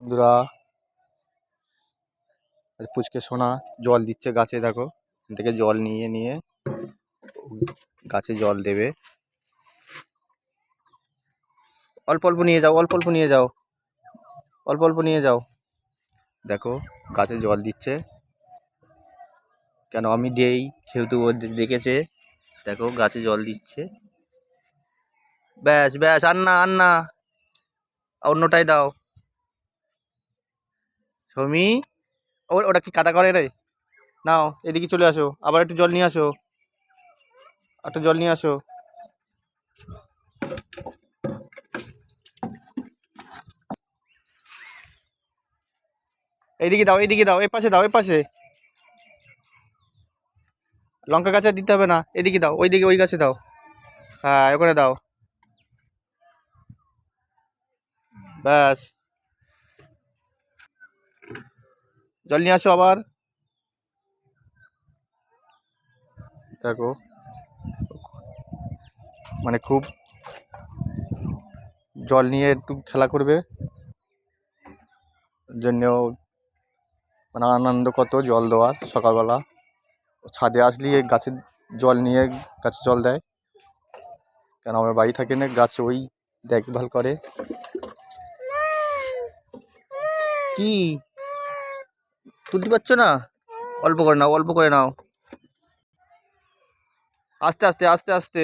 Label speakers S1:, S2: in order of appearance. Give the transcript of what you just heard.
S1: বন্ধুরা, পুচকে সোনা জল দিচ্ছে গাছে। দেখো, এখান থেকে জল নিয়ে নিয়ে গাছে জল দেবে। অল্প অল্প নিয়ে যাও, অল্প অল্প নিয়ে যাও, অল্প অল্প নিয়ে যাও। দেখো, গাছে জল দিচ্ছে। কেন আমি দেই, সেহেতু ও দেখেছে। দেখো, গাছে জল দিচ্ছে। ব্যাস ব্যাস, আর না আর না, অন্যটাই দাও। সৌমি, ওটা কি কাদা করে রে? নাও, এদিকে চলে আসো, আবার একটু জল নিয়ে আসো, একটু জল নিয়ে আসো। এইদিকে দাও, এইদিকে দাও, এ পাশে দাও, এ পাশে। লঙ্কা গাছে দিতে হবে না, এদিকে দাও, ওইদিকে ওই গাছে দাও। হ্যাঁ, ওখানে দাও। ব্যাস, জল নিয়ে আসো আবার। দেখো, মানে খুব জল নিয়ে একটু খেলা করবে জন্য, মানে আনন্দ কত জল দেওয়ার। সকালবেলা ছাদে আসলেই এই গাছে জল নিয়ে গাছে জল দেয়। কেন আমার বাড়ি থাকে না, গাছ ওই দেখভাল করে। কি তুলতে পারছো না? অল্প করে নাও, অল্প করে নাও, আস্তে আস্তে আস্তে আস্তে।